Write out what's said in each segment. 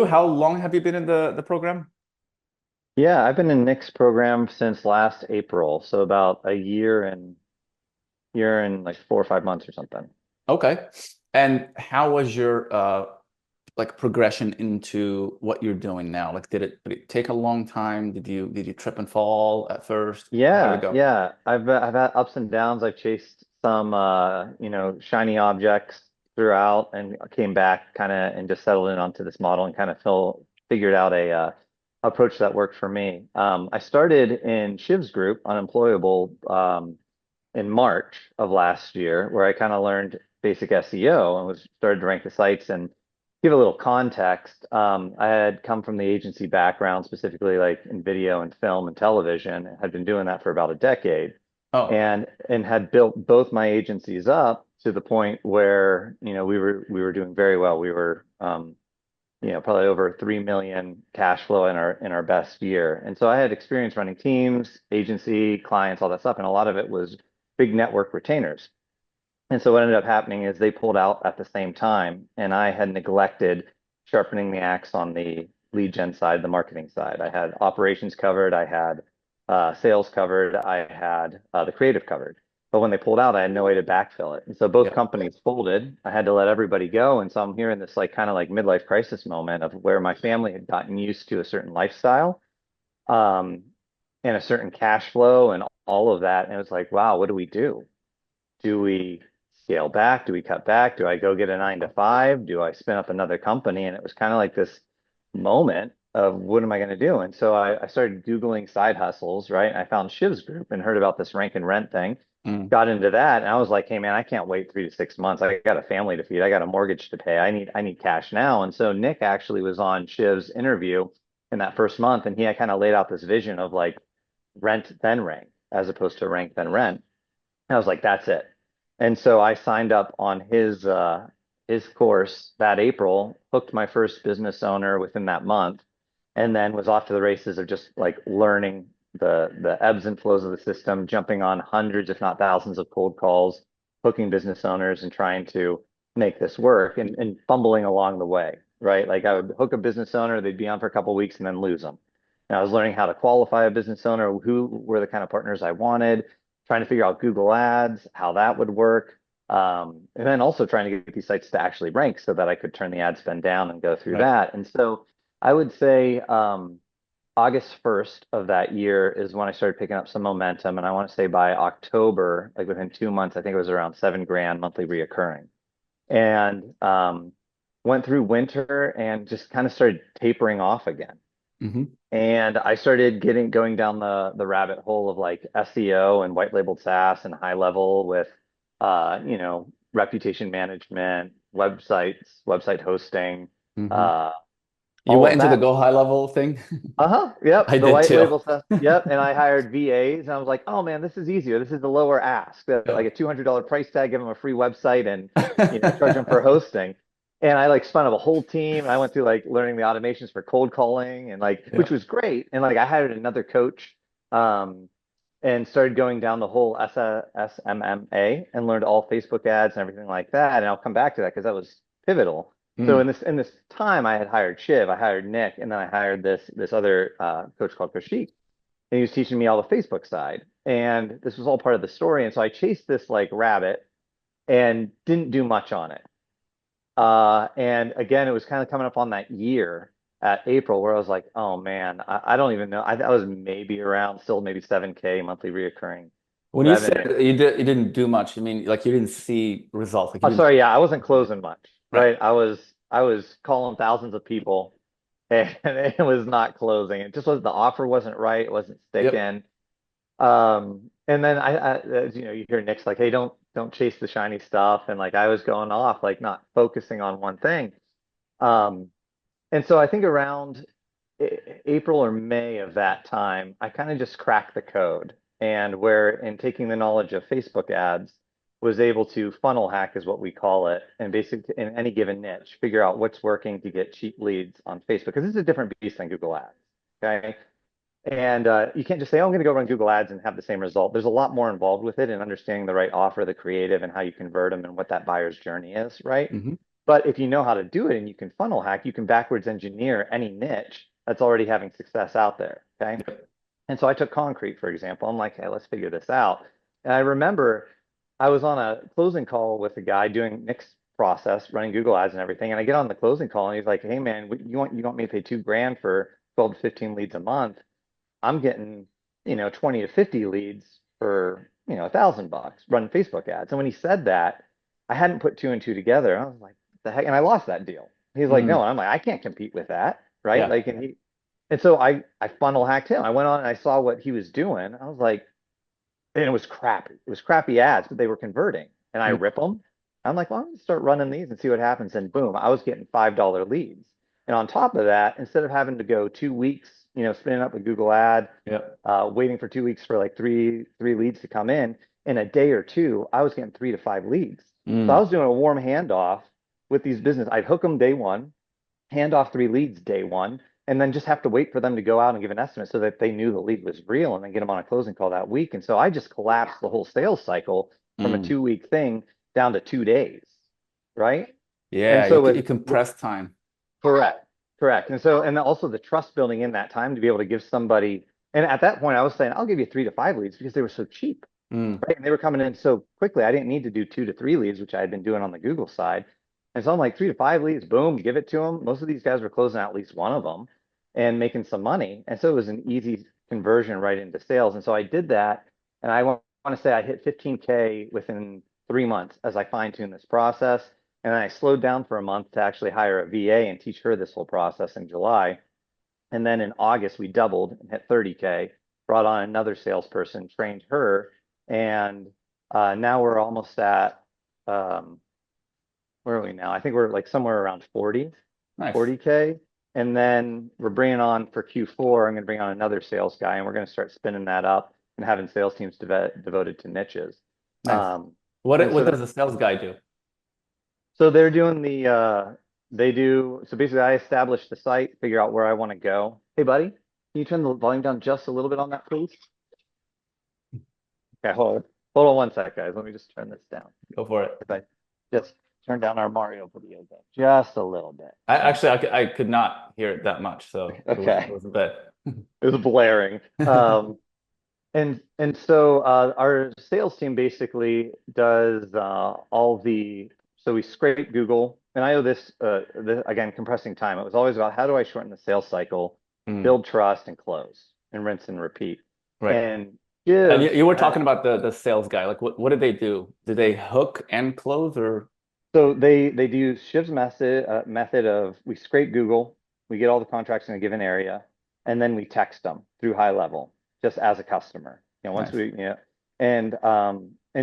How long have you been in the program? Yeah, I've been in Nick's program since last April, so about a year and like 4 or 5 months or something. Okay. And how was your like progression into what you're doing now? Like did it take a long time? Did you trip and fall at first? How did it Yeah, go? yeah. I've had ups and downs. I've chased some shiny objects throughout and came back kind of and just settled in onto this model and kind of figured out a approach that worked for me. I started in Shiv's group, Unemployable, in March of last year, where I kind of learned basic SEO and was started to rank the sites and give a little context. I had come from the agency background, specifically like in video and film and television, and had been doing that for about a decade, Oh, and had built both my agencies up to the point where we were doing very well. We were probably over 3 million cash flow in our best year. And so I had experience running teams, agency, clients, all that stuff, and a lot of it was big network retainers. And so what ended up happening is they pulled out at the same time, and I had neglected sharpening the axe on the lead gen side, the marketing side. I had operations covered, I had sales covered, I had the creative covered. But when they pulled out, I had no way to backfill it. And so both yeah. companies folded. I had to let everybody go. And so I'm here in this like kind of like midlife crisis moment of where my family had gotten used to a certain lifestyle, um, and a certain cash flow and all of that. And it was like, wow, what do we do? Do we scale back? Do we cut back? Do I go get a 9 to 5? Do I spin up another company? And it was kind of like this moment of what am I going to do? And so I started Googling side hustles, right? I found Shiv's group and heard about this rank and rent thing, Mm. got into that. And I was like, hey man, I can't wait 3 to 6 months. I got a family to feed. I got a mortgage to pay. I need cash now. And so Nick actually was on Shiv's interview in that first month. And he had kind of laid out this vision of like rent then rank as opposed to rank then rent. I was like, that's it. And so I signed up on his course that April, hooked my first business owner within that month, and then was off to the races of just like learning the ebbs and flows of the system, jumping on hundreds, if not thousands, of cold calls, hooking business owners and trying to make this work and fumbling along the way, right? Like I would hook a business owner, they'd be on for a couple of weeks and then lose them. And I was learning how to qualify a business owner, who were the kind of partners I wanted, trying to figure out Google Ads, how that would work. And then also trying to get these sites to actually rank so that I could turn the ad spend down and go through Right. that. And so I would say August 1st of that year is when I started picking up some momentum. And I want to say by October, like within 2 months, I think it was around 7 grand monthly reoccurring. And went through winter and just kind of started tapering off again. Hmm. And I started going down the rabbit hole of like SEO and white labeled SaaS and high level with reputation management, website hosting, Hmm. uh You all went of into the that. go high level thing? Uh-huh. Yep. I The did white too. label stuff. Yep. And I hired VAs and I was like, oh man, this is easier. This is the lower ask. Like Yeah. a $200 price tag, give them a free website and charge them for hosting. And I like spun up a whole team and I went through like learning the automations for cold calling and like Yeah. which was great. And like I hired another coach um and started going down the whole SMMA and learned all Facebook ads and everything like that. And I'll come back to that because that was pivotal. So Mm. in this time, I had hired Shiv, I hired Nick, and then I hired this other coach called Kashik, and he was teaching me all the Facebook side. And this was all part of the story. And so I chased this like rabbit and didn't do much on it. And again, it was kind of coming up on that year at April where I was like, oh man, I don't even know. I was maybe around still maybe 7K monthly reoccurring When you revenue. said you didn't do much, I mean like you didn't see results, like you Oh, didn't. sorry, yeah, I wasn't closing much, Right. right? I was calling thousands of people and it was not closing. It just was the offer wasn't right, it wasn't Yep. sticking. And then as you hear Nick's like, hey, don't chase the shiny stuff. And like I was going off, like not focusing on one thing. Um, and so I think around April or May of that time, I kind of just cracked the code. And where in taking the knowledge of Facebook ads, was able to funnel hack is what we call it, and basically in any given niche, figure out what's working to get cheap leads on Facebook. Because this is a different beast than Google Ads. Okay. And you can't just say, oh, I'm going to go run Google Ads and have the same result. There's a lot more involved with it and understanding the right offer, the creative, and how you convert them and what that buyer's journey is, right? Hmm. But if you know how to do it and you can funnel hack, you can backwards engineer any niche that's already having success out there. Okay. Yep. And so I took concrete, for example. I'm like, hey, let's figure this out. And I remember I was on a closing call with a guy doing Nick's process, running Google Ads and everything. And I get on the closing call and he's like, hey man, you want me to pay 2 grand for 12 to 15 leads a month? I'm getting, 20 to 50 leads for, $1,000 running Facebook ads. And when he said that, I hadn't put two and two together. I was like, the heck? And I lost that deal. He's like, no. Mm, And I'm like, I can't compete with that. Right. yeah. Like, and so I funnel hacked him. I went on and I saw what he was doing. I was like, and it was crappy. It was crappy ads, but they were converting. And I Mm, rip them. I'm like, well, I'm gonna start running these and see what happens. And boom, I was getting $5 leads. And on top of that, instead of having to go 2 weeks, spinning up a Google ad, yep. waiting for 2 weeks for like three leads to come in a day or two, I was getting 3 to 5 leads. So I Mm, was doing a warm handoff with these business. I'd hook them day one, hand off 3 leads day one, and then just have to wait for them to go out and give an estimate so that they knew the lead was real and then get them on a closing call that week. And so I just collapsed the whole sales cycle from a mm. 2 week thing down to 2 days, right? And Yeah, so you compress time. correct, correct. And so, and also the trust building in that time to be able to give somebody, and at that point I was saying, I'll give you 3 to 5 leads because they were so cheap, Mm, right? And they were coming in so quickly. I didn't need to do 2 to 3 leads, which I had been doing on the Google side. And so I'm like 3 to 5 leads, boom, give it to them. Most of these guys were closing out at least one of them and making some money. And so it was an easy conversion right into sales. And so I did that. And I want to say I hit 15K within 3 months as I fine-tuned this process. And then I slowed down for a month to actually hire a VA and teach her this whole process in July. And then in August, we doubled and hit 30K, brought on another salesperson, trained her, and now we're almost at um, where are we now? I think we're like somewhere around 40, nice. 40K. And then we're bringing on for Q4, I'm going to bring on another sales guy, and we're going to start spinning that up and having sales teams devoted to niches. Nice. Um, What and what so does the sales guy do? they're doing they do, so basically I establish the site, figure out where I want to go. Hey, buddy, can you turn the volume down just a little bit on that, please? Okay, hold on one sec, guys. Let me just turn this down. Go for it. If I just turn down our Mario video game just a little bit. I actually I could not hear it that much, so it Okay, was a bit. it was blaring. And so our sales team basically does all the, so we scrape Google, and I owe this again, compressing time. It was always about how do I shorten the sales cycle, Mm, build trust, and close, and rinse and repeat. right. And And Gives you were had talking about the sales guy. Like what did they do? Did they hook and close or So they do Shiv's method of we scrape Google, we get all the contracts in a given area, and then we text them through high level, just as a customer. Once nice. we, and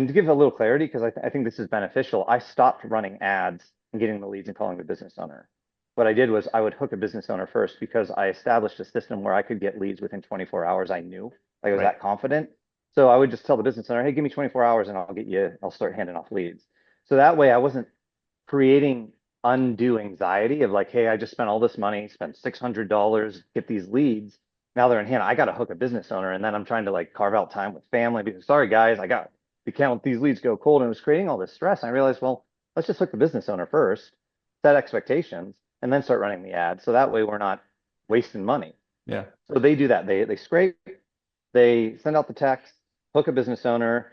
to give a little clarity, because I think this is beneficial, I stopped running ads and getting the leads and calling the business owner. What I did was I would hook a business owner first because I established a system where I could get leads within 24 hours. I knew, like I was Right. that confident. So I would just tell the business owner, hey, give me 24 hours and I'll start handing off leads. So that way I wasn't creating undue anxiety of like, hey, I just spent all this money, spent $600, get these leads. Now they're in hand. I got to hook a business owner, and then I'm trying to like carve out time with family because sorry guys, we can't let these leads go cold, and it was creating all this stress. And I realized, well, let's just hook the business owner first, set expectations, and then start running the ad. So that way we're not wasting money. Yeah. So they do that. They scrape, they send out the text, hook a business owner,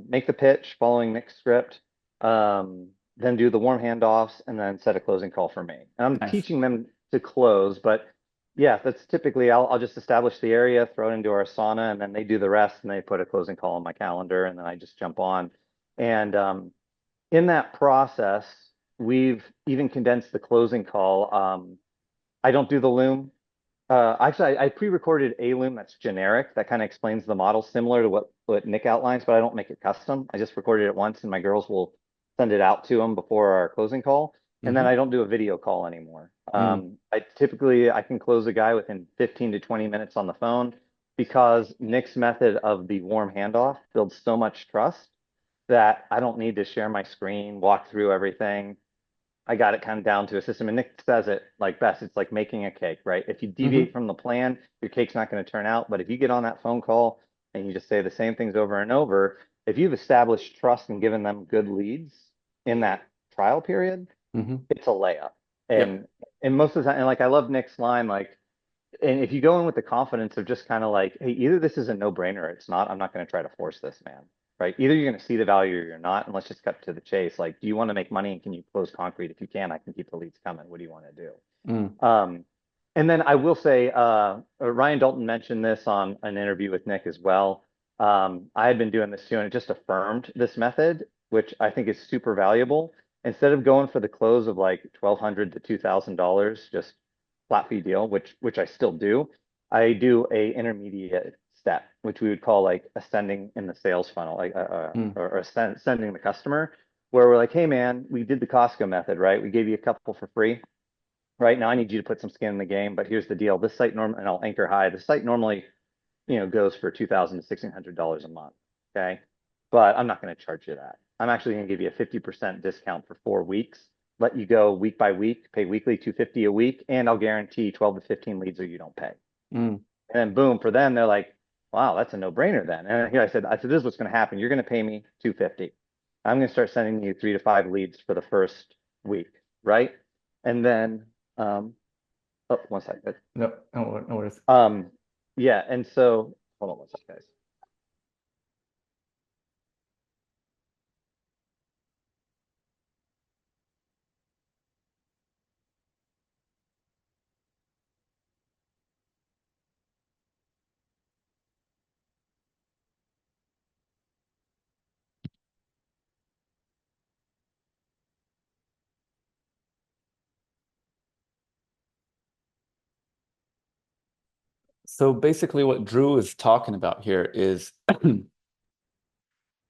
make the pitch following Nick's script, then do the warm handoffs, and then set a closing call for me. And I'm Nice. teaching them to close, but yeah, that's typically I'll just establish the area, throw it into our Asana, and then they do the rest, and they put a closing call on my calendar, and then I just jump on. And in that process, we've even condensed the closing call. I don't do the loom. Actually, I pre-recorded a loom that's generic that kind of explains the model similar to what Nick outlines, but I don't make it custom. I just recorded it once, and my girls will send it out to them before our closing call. And then Hmm. I don't do a video call anymore. Mm, I can close a guy within 15 to 20 minutes on the phone because Nick's method of the warm handoff builds so much trust that I don't need to share my screen, walk through everything. I got it kind of down to a system. And Nick says it like best. It's like making a cake, right? If you deviate hmm. from the plan, your cake's not going to turn out. But if you get on that phone call and you just say the same things over and over, if you've established trust and given them good leads in that trial period, Hmm. it's a layup. Yep. And most of the time, and like I love Nick's line, like, and if you go in with the confidence of just kind of like, hey, either this is a no-brainer or it's not, I'm not going to try to force this, man. Right? Either you're going to see the value or you're not, and let's just cut to the chase. Like, do you want to make money and can you close concrete? If you can, I can keep the leads coming. What do you want to do? Mm. And then I will say, Ryan Dalton mentioned this on an interview with Nick as well. I had been doing this too, and it just affirmed this method, which I think is super valuable. Instead of going for the close of like $1,200 to $2,000, just flat fee deal, which I still do, I do a intermediate step, which we would call like ascending in the sales funnel, like Mm. or ascending the customer, where we're like, hey man, we did the Costco method, right? We gave you a couple for free. Right now, I need you to put some skin in the game, but here's the deal. This site normally, and I'll anchor high. The site normally, goes for $2,000 to $1,600 a month. Okay. But I'm not going to charge you that. I'm actually going to give you a 50% discount for 4 weeks, let you go week by week, pay weekly, 250 a week, and I'll guarantee 12 to 15 leads or you don't pay. Mm. And then boom, for them, they're like, wow, that's a no-brainer then. And here I said, this is what's going to happen. You're going to pay me 250. I'm going to start sending you 3 to 5 leads for the first week, right? And then, oh, one second. No, no worries. Um, yeah, and so hold on one second, guys. So basically, what Drew is talking about here is Sorry,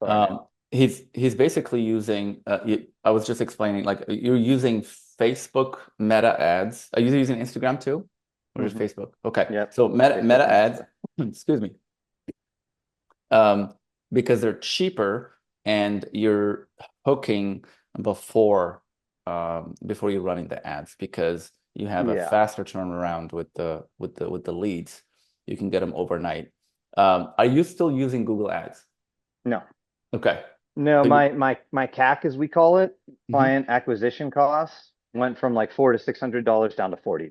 man. he's basically using. I was just explaining, like you're using Facebook Meta ads. Are you using Instagram too, or just Hmm. Facebook? Okay, Yep. so Facebook Meta and ads. Insta. Excuse me. um, because they're cheaper and you're hooking before before you're running the ads because you have a Yeah. faster turnaround with the leads. You can get them overnight. Are you still using Google Ads? No. Okay. No, So you, my CAC, as we call it, mhm. client acquisition costs, went from like $400 to $600 down to $40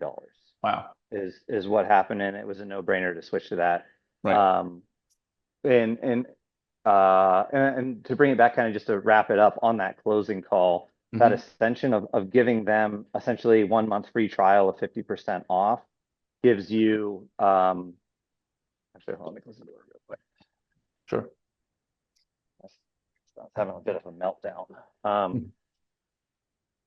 Wow. is what happened, and it was a no-brainer to switch to that. Right. Um, and to bring it back, kind of just to wrap it up on that closing call, that Hmm. extension of giving them essentially 1 month free trial of 50% off gives you actually hold on, let me close the door real quick. Sure. I was having a bit of a meltdown. Mhm.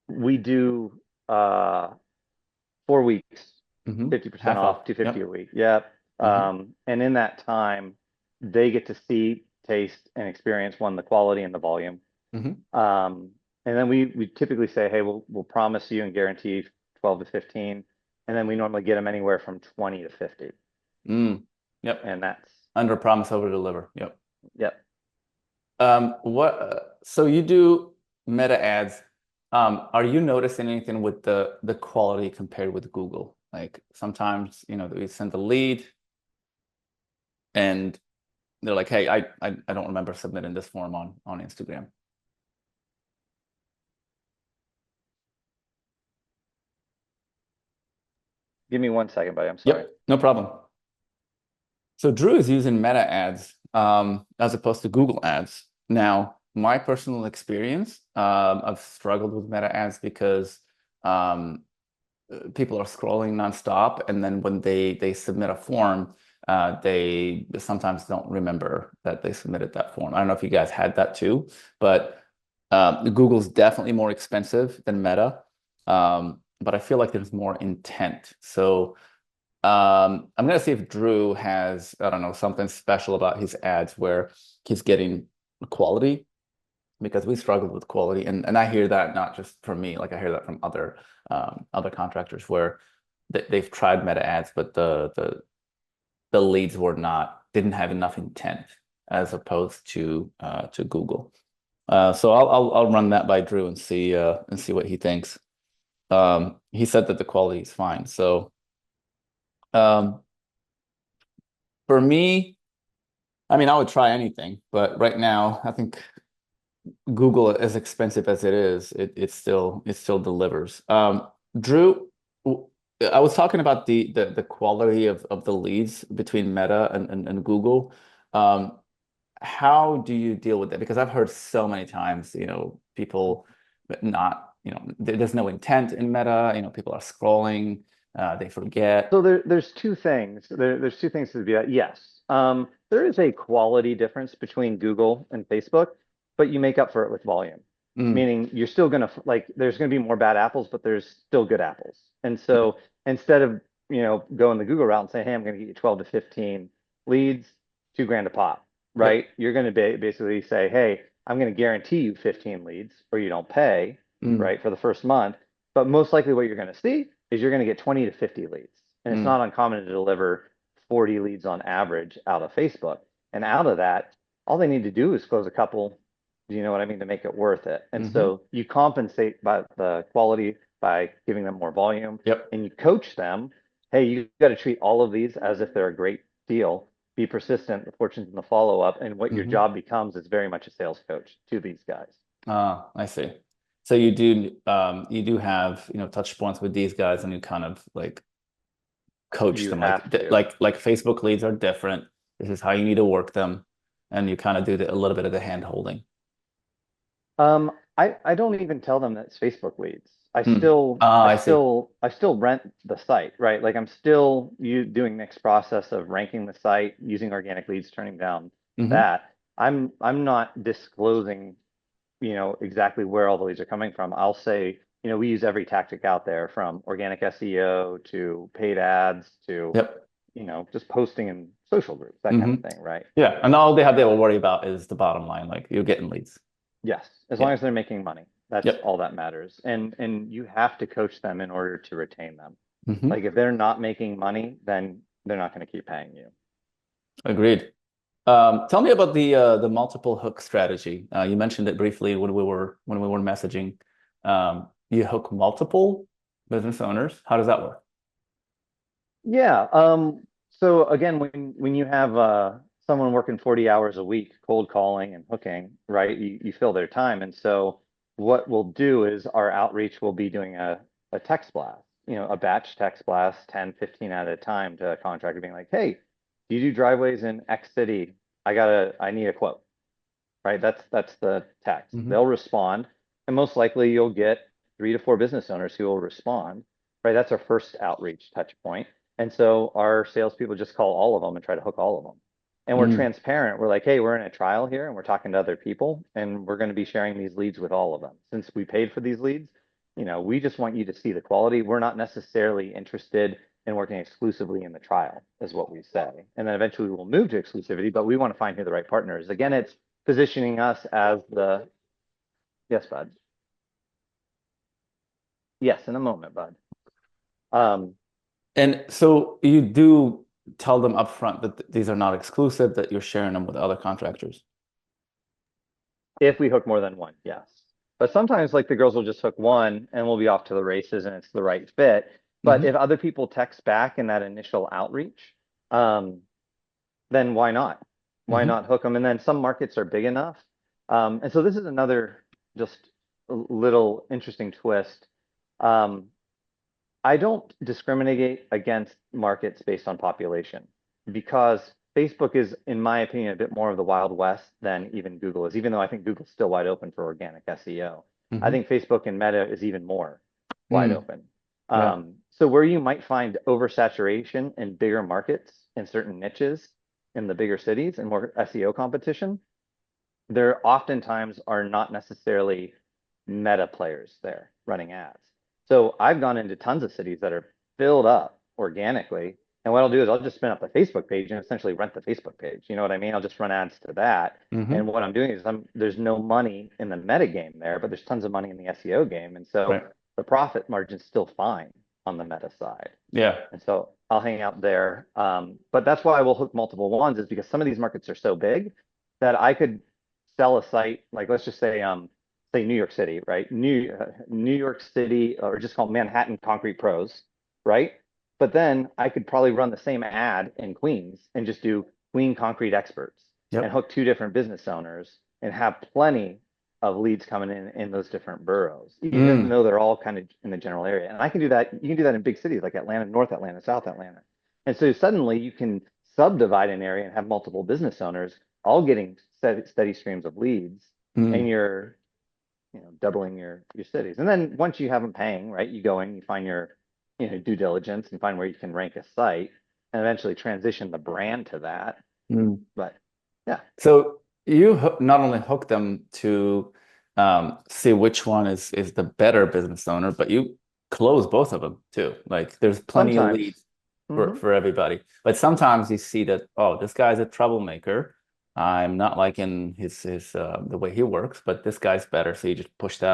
We do 4 weeks, Mhm. 50% Half off, off. 250 a Yep. week. Yep. Hmm. And in that time, they get to see, taste, and experience one, the quality and the volume. Hmm. Um, and then we typically say, hey, we'll promise you and guarantee 12 to 15. And then we normally get them anywhere from 20 to 50. Mm. Yep. And that's, Under promise, over deliver. Yep. yep. So you do meta ads. Are you noticing anything with the quality compared with Google? Like sometimes, we send a lead and they're like, hey, I don't remember submitting this form on Instagram. Give me 1 second, buddy. I'm sorry. Yep, no problem. So Drew is using meta ads as opposed to Google ads. Now, my personal experience, I've struggled with meta ads because um, people are scrolling nonstop, and then when they submit a form, they sometimes don't remember that they submitted that form. I don't know if you guys had that too, but Google's definitely more expensive than Meta, but I feel like there's more intent. So I'm gonna see if Drew has, I don't know, something special about his ads where he's getting quality because we struggled with quality, and I hear that not just from me, like I hear that from other contractors where they've tried meta ads, but the leads didn't have enough intent as opposed to Google. So I'll run that by Drew and see what he thinks. He said that the quality is fine. So um, for me, I mean, I would try anything, but right now I think Google, as expensive as it is, it still delivers. Drew, I was talking about the quality of the leads between Meta and Google. Um, how do you deal with it? Because I've heard so many times, people not, there's no intent in Meta, people are scrolling, they forget. So there's two things. There's two things to be that. Yes, there is a quality difference between Google and Facebook, but you make up for it with volume. Mm, Meaning you're still gonna like there's gonna be more bad apples, but there's still good apples. And so instead of going the Google route and saying, hey, I'm gonna get you 12 to 15 leads, 2 grand a pop, yep. right? You're gonna basically say, hey, I'm gonna guarantee you 15 leads, or you don't pay, Mm, right, for the first month. But most likely what you're gonna see is you're gonna get 20 to 50 leads. And it's mm, not uncommon to deliver 40 leads on average out of Facebook. And out of that, all they need to do is close a couple, you know what I mean, to make it worth it. And hmm. so you compensate by the quality by giving them more volume, Yep. and you coach them. Hey, you got to treat all of these as if they're a great deal. Be persistent, the fortunes in the follow up. And what your Hmm. job becomes is very much a sales coach to these guys. Ah, I see. So you do have, touch points with these guys and you kind of like coach You them like have to. like Facebook leads are different. This is how you need to work them. And you kind of do a little bit of the hand holding. I don't even tell them that it's Facebook leads. I Hmm. still Ah, I I see. still I still rent the site, right? Like I'm still you doing next process of ranking the site, using organic leads, turning down Hmm. that. I'm not disclosing, exactly where all the leads are coming from. I'll say, we use every tactic out there from organic SEO to paid ads to, Yep. just posting in social groups, that kind Hmm. of thing, right? Yeah. And all they have to worry about is the bottom line. Like you're getting leads. Yes, as long Yeah. as they're making money, that's Yep. all that matters. And you have to coach them in order to retain them. Hmm. Like if they're not making money, then they're not going to keep paying you. Agreed. Tell me about the multiple hook strategy. You mentioned it briefly when we were messaging. You hook multiple business owners. How does that work? Yeah. So again, when you have someone working 40 hours a week, cold calling and hooking, right? You fill their time. And so what we'll do is our outreach will be doing a text blast, a batch text blast, 10, 15 at a time to a contractor being like, hey, do you do driveways in X city? I need a quote, right? That's the text. Hmm. They'll respond, and most likely you'll get 3 to 4 business owners who will respond, right? That's our first outreach touch point. And so our salespeople just call all of them and try to hook all of them. And we're Mm, transparent. We're like, hey, we're in a trial here and we're talking to other people and we're going to be sharing these leads with all of them. Since we paid for these leads, we just want you to see the quality. We're not necessarily interested in working exclusively in the trial, is what we say. And then eventually we'll move to exclusivity, but we want to find who the right partner is. Again, it's positioning us as the yes, bud. Yes, in a moment, bud. Um, And so you do tell them upfront that these are not exclusive, that you're sharing them with other contractors. if we hook more than one, yes. But sometimes like the girls will just hook one and we'll be off to the races and it's the right fit. But Hmm. if other people text back in that initial outreach, um, then why not? Why Hmm. not hook them? And then some markets are big enough. And so this is another just little interesting twist. Um, I don't discriminate against markets based on population because Facebook is, in my opinion, a bit more of the Wild West than even Google is, even though I think Google's still wide open for organic SEO. I Hmm. think Facebook and Meta is even more wide Mm, open. yeah. So where you might find oversaturation in bigger markets in certain niches in the bigger cities and more SEO competition, there oftentimes are not necessarily meta players there running ads. So I've gone into tons of cities that are filled up organically. And what I'll do is I'll just spin up the Facebook page and essentially rent the Facebook page. You know what I mean? I'll just run ads to that. And Hmm. what I'm doing is there's no money in the meta game there, but there's tons of money in the SEO game. And so Right. the profit margin's still fine on the meta side. Yeah. And so I'll hang out there. But that's why I will hook multiple ones is because some of these markets are so big that I could sell a site, like let's just say New York City, right? New York City, or just called Manhattan Concrete Pros, right? But then I could probably run the same ad in Queens and just do Queen Concrete Experts and Yep. hook 2 different business owners and have plenty. of leads coming in those different boroughs, even Mm, though they're all kind of in the general area. And I can do that. You can do that in big cities like Atlanta, North Atlanta, South Atlanta. And so suddenly you can subdivide an area and have multiple business owners all getting steady streams of leads, and mm, you're, doubling your cities. And then once you have them paying, right, you go in, you find your, due diligence and find where you can rank a site and eventually transition the brand to that. mm. But yeah, So you not only hook them to see which one is the better business owner, but you close both of them too. Like there's plenty of sometimes. leads Hmm. for everybody. But sometimes you see that, oh, this guy's a troublemaker. I'm not liking his the way he works, but this guy's better. So you just push him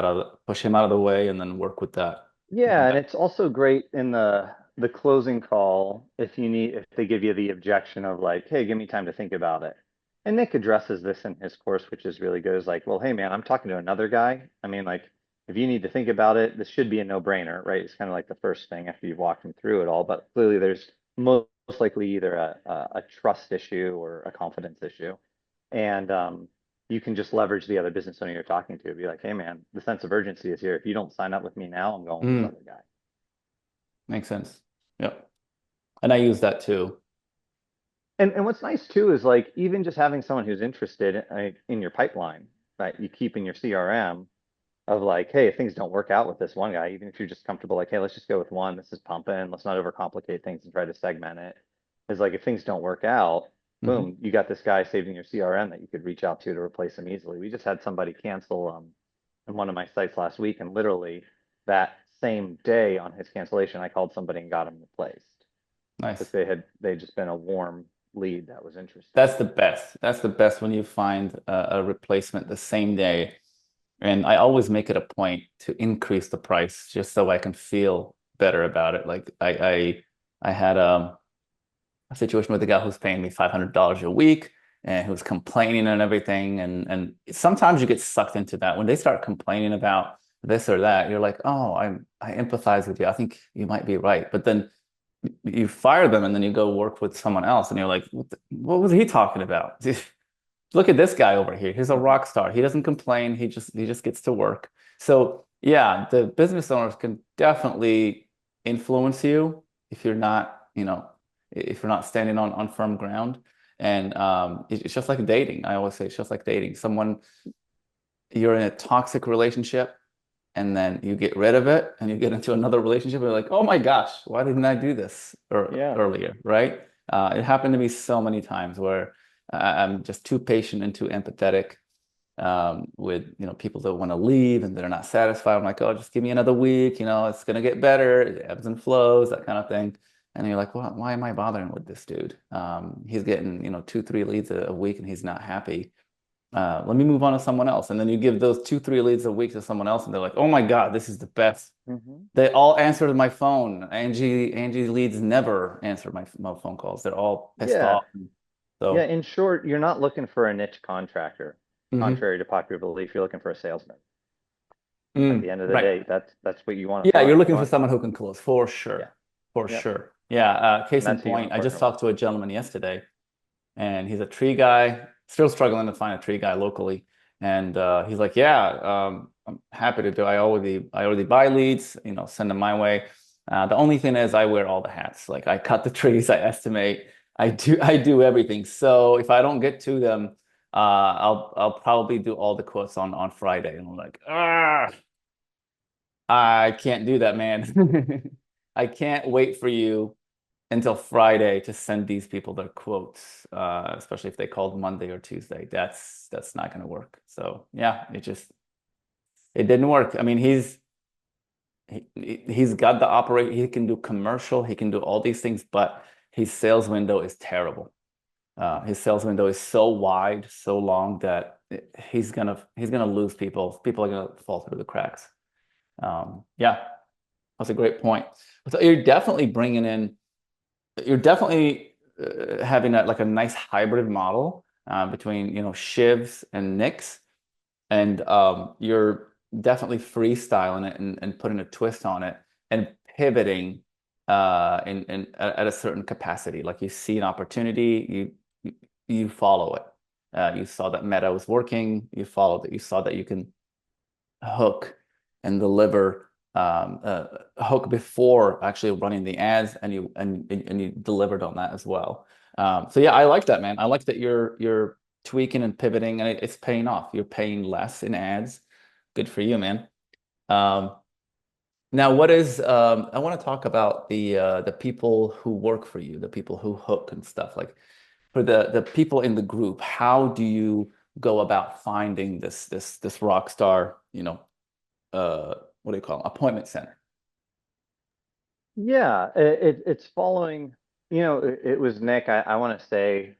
out of the way and then work with that. Yeah, and it's also great in the closing call if they give you the objection of like, hey, give me time to think about it. And Nick addresses this in his course, which is really good. Is like, well, hey man, I'm talking to another guy. I mean, like, if you need to think about it, this should be a no-brainer, right? It's kind of like the first thing after you've walked him through it all. But clearly, there's most likely either a trust issue or a confidence issue, and you can just leverage the other business owner you're talking to. Be like, hey man, the sense of urgency is here. If you don't sign up with me now, I'm going with this Mm, other guy. makes sense. Yep. And I use that too. And what's nice too is like even just having someone who's interested in your pipeline that you keep in your CRM of like, hey, if things don't work out with this one guy, even if you're just comfortable, like, hey, let's just go with one. This is pumping. Let's not overcomplicate things and try to segment it. Is like if things don't work out, Hmm. boom, you got this guy saved in your CRM that you could reach out to replace him easily. We just had somebody cancel in one of my sites last week, and literally that same day on his cancellation, I called somebody and got him replaced because Nice. they'd just been a warm lead that was interested. That's the best. That's the best when you find a replacement the same day. And I always make it a point to increase the price just so I can feel better about it. Like I had a situation with a guy who's paying me $500 a week and who's complaining and everything. And sometimes you get sucked into that. When they start complaining about this or that, you're like, oh, I empathize with you. I think you might be right. But then you fire them and then you go work with someone else and you're like, what was he talking about? Look at this guy over here. He's a Mhm. rock star. He doesn't complain. He just gets to work. So yeah, the business owners can definitely influence you if you're not, if you're not standing on firm ground. And it's just like dating. I always say it's just like dating. Someone you're in a toxic relationship and then you get rid of it and you get into another relationship and you're like, oh my gosh, why didn't I do this Yeah. earlier, right? It happened to me so many times where I'm just too patient and too empathetic with people that want to leave and they're not satisfied. I'm like, oh, just give me another week, it's gonna get better, it ebbs and flows, that kind of thing. And you're like, well, why am I bothering with this dude? He's getting, 2, 3 leads a week and he's not happy. Let me move on to someone else. And then you give those 2, 3 leads a week to someone else, and they're like, oh my God, this is the best. Hmm. They all answered my phone. Angie leads never answered my phone calls. They're all pissed Yeah. off. Yeah. So, In short, you're not looking for a niche contractor, mhm. contrary to popular belief. You're looking for a salesman. At the end of the Right. day, that's what you want to Yeah, you're find. looking for someone who can close for Yeah. sure. For Yep. sure. Yeah. And Case in that's who you point, want to I just partner with. talked to a gentleman yesterday and he's a tree guy, still struggling to find a tree guy locally. And he's like, "Yeah, I'm happy to do. I already buy leads, send them my way. The only thing is, I wear all the hats. Like I cut the trees, I estimate, I do everything. So if I don't get to them, I'll probably do all the quotes on Friday." And I'm like, ah, I can't do that, man. I can't wait for you until Friday to send these people their quotes, especially if they called Monday or Tuesday. That's not going to work. So yeah, it didn't work. I mean, he's got the operate. He can do commercial. He can do all these things, but his sales window is terrible. His sales window is so wide, so long that he's gonna lose people. People are gonna fall through the cracks. Yeah, that's a great point. So you're definitely having like a nice hybrid model between shivs and nicks, and you're definitely freestyling it and putting a twist on it and pivoting at a certain capacity. Like you see an opportunity, you follow it. You saw that meta was working, you followed it. You saw that you can hook and deliver a hook before actually running the ads, and you delivered on that as well. So yeah, I like that, man. I like that you're tweaking and pivoting, and it's paying off. You're paying less in ads. Good for you, man. Um, Now, what is I want to talk about the people who work for you, the people who hook and stuff. Like for the people in the group, how do you go about finding this rock star, what do you call it? Appointment center? Yeah, it's following, it was Nick. I want to say,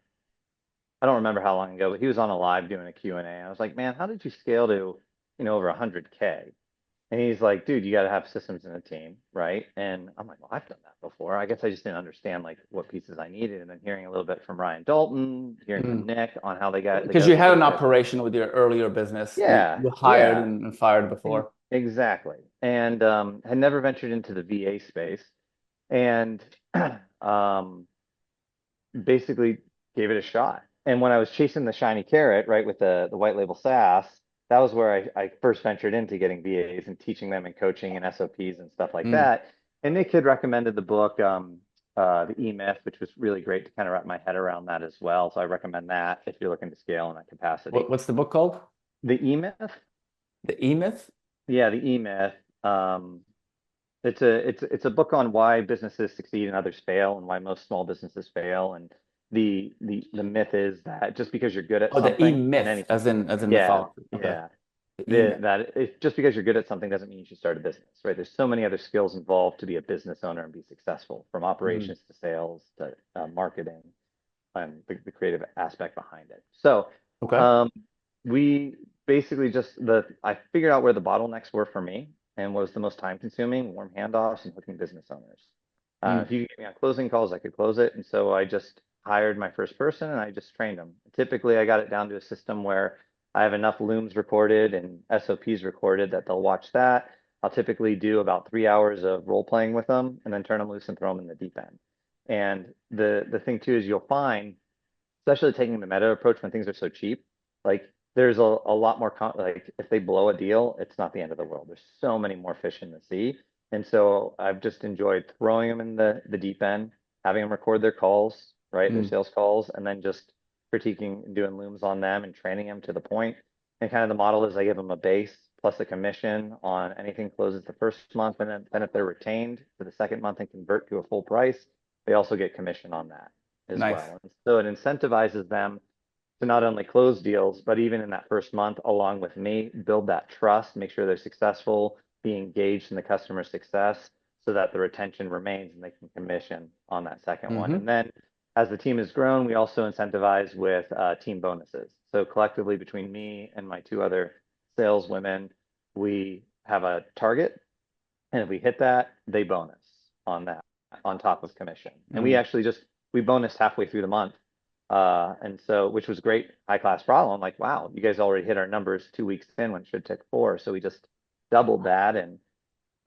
I don't remember how long ago, but he was on a live doing a Q&A. I was like, man, how did you scale to, over 100K? And he's like, dude, you got to have systems in a team, right? And I'm like, well, I've done that before. I guess I just didn't understand like what pieces I needed. And then hearing a little bit from Ryan Dalton, hearing from Mm. Nick on how they Because got you to had those an guys. operation with your earlier business. Yeah, You hired yeah, and fired before. exactly. And had never ventured into the VA space, and um, basically gave it a shot. And when I was chasing the shiny carrot, right, with the white label SaaS, that was where I first ventured into getting VAs and teaching them and coaching and SOPs and stuff like Mm. that. And Nick had recommended the book, the E-Myth, which was really great to kind of wrap my head around that as well. So I recommend that if you're looking to scale in that capacity. What's the book called? The E-Myth, The E-Myth? yeah, the E-Myth. Um, it's a book on why businesses succeed and others fail, and why most small businesses fail. And the myth is that just because you're good at Oh, the something in E-Myth, any, as in yeah, mythology. Okay. yeah, The E-Myth. just because you're good at something doesn't mean you should start a business, right? There's so many other skills involved to be a business owner and be successful, from Mhm. operations to sales to marketing and the creative aspect behind it. So Okay. um, we basically I figured out where the bottlenecks were for me and what was the most time consuming, warm handoffs and hooking business owners. Mm. If you could get me on closing calls, I could close it. And so I just hired my first person and I just trained them. Typically, I got it down to a system where I have enough looms recorded and SOPs recorded that they'll watch that. I'll typically do about 3 hours of role playing with them and then turn them loose and throw them in the deep end. And the thing too is you'll find, especially taking the meta approach when things are so cheap, like there's a lot more like if they blow a deal, it's not the end of the world. There's so many more fish in the sea. And so I've just enjoyed throwing them in the deep end, having them record their calls, right, their Mm. sales calls, and then just critiquing and doing looms on them and training them to the point. And kind of the model is I give them a base plus a commission on anything closes the first month, and then if they're retained for the second month and convert to a full price, they also get commission on that as Nice. well. And so it incentivizes them to not only close deals, but even in that first month, along with me, build that trust, make sure they're successful, be engaged in the customer success so that the retention remains and they can commission on that second one. Hmm. And then as the team has grown, we also incentivize with team bonuses. So collectively between me and my two other sales women, we have a target. And if we hit that, they bonus on that on top of commission. And we Mm. actually we bonused halfway through the month. And so, which was great, high class problem. Like, wow, you guys already hit our numbers 2 weeks in when it should take 4. So we just doubled that, and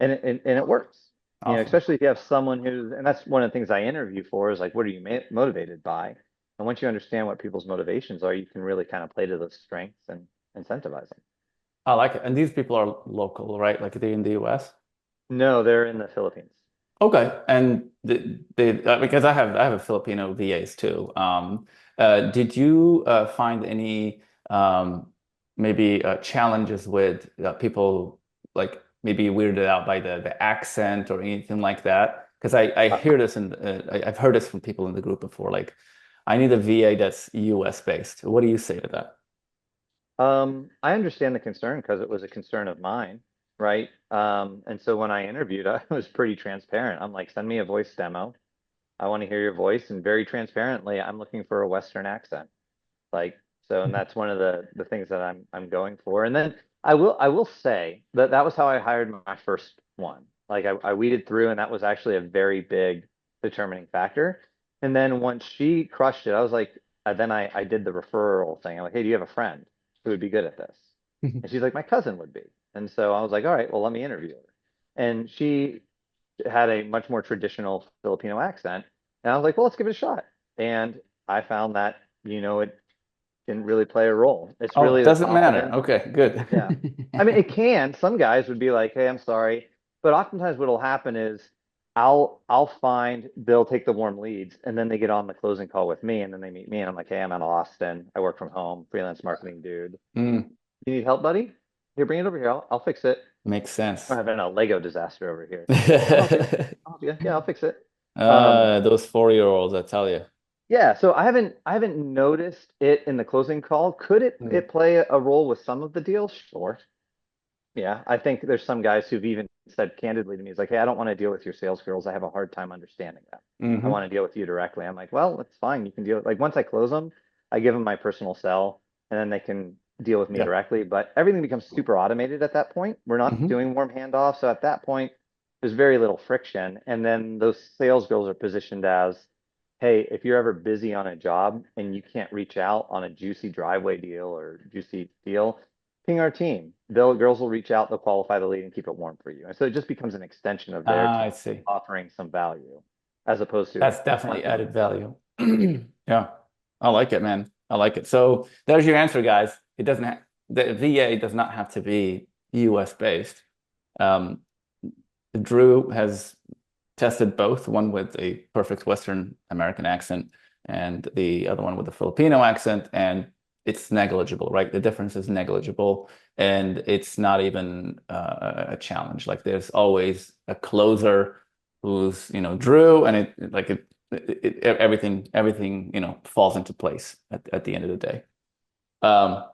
it works. Awesome. Especially if you have someone and that's one of the things I interview for is like, what are you motivated by? And once you understand what people's motivations are, you can really kind of play to those strengths and incentivize them. I like it. And these people are local, right? Like they're in the US. No, they're in the Philippines. Okay. And because I have a Filipino VAs too. Did you find any maybe challenges with people like maybe weirded out by the accent or anything like that? Because I Uh, hear this and I've heard this from people in the group before. Like, I need a VA that's US based. What do you say to that? I understand the concern because it was a concern of mine, right? And so when I interviewed, I was pretty transparent. I'm like, send me a voice demo. I want to hear your voice, and very transparently, I'm looking for a Western accent. Like, so, and that's one of the things that I'm going for. And then I will say that that was how I hired my first one. Like I weeded through, and that was actually a very big determining factor. And then once she crushed it, I was like, then I did the referral thing. I'm like, hey, do you have a friend who would be good at this? And she's like, my cousin would be. And so I was like, all right, well, let me interview her. And she had a much more traditional Filipino accent. And I was like, well, let's give it a shot. And I found that, it can really play a role. It's Oh, really the doesn't matter. confidence. Okay, good. Yeah. I mean, it can. Some guys would be like, "Hey, I'm sorry," but oftentimes what'll happen is I'll find they'll take the warm leads and then they get on the closing call with me and then they meet me and I'm like, "Hey, I'm out of Austin. I work from home, freelance marketing dude. Mm, You need help, buddy? Here, bring it over here. I'll fix it. makes sense. I'm having a Lego disaster over here. I'll help you. I'll help you. Yeah, I'll fix it." Um, Those 4-year-olds, I tell you. yeah, so I haven't noticed it in the closing call. Could it Mm, it play a role with some of the deals? Sure. Yeah, I think there's some guys who've even said candidly to me, "It's like, hey, I don't want to deal with your sales girls. I have a hard time understanding that. I hmm want to deal with you directly." I'm like, "Well, it's fine. You can deal with like once I close them, I give them my personal cell, and then they can deal with me Yeah. directly. But everything becomes super automated at that point. We're not hmm doing warm handoffs, so at that point, there's very little friction. And then those sales girls are positioned as, hey, if you're ever busy on a job and you can't reach out on a juicy driveway deal or juicy deal, ping our team. They'll girls will reach out, they'll qualify the lead and keep it warm for you. And so it just becomes an extension of their Ah, team I see. offering some value as opposed to That's definitely hunting. added value. Yeah. I like it, man. I like it. So there's your answer, guys. It doesn't have the VA does not have to be US based. Um, Drew has tested both, one with a perfect Western American accent and the other one with a Filipino accent, and it's negligible, right? The difference is negligible, and it's not even a challenge. Like there's always a closer who's, Drew, and everything, falls into place at the end of the day. Um,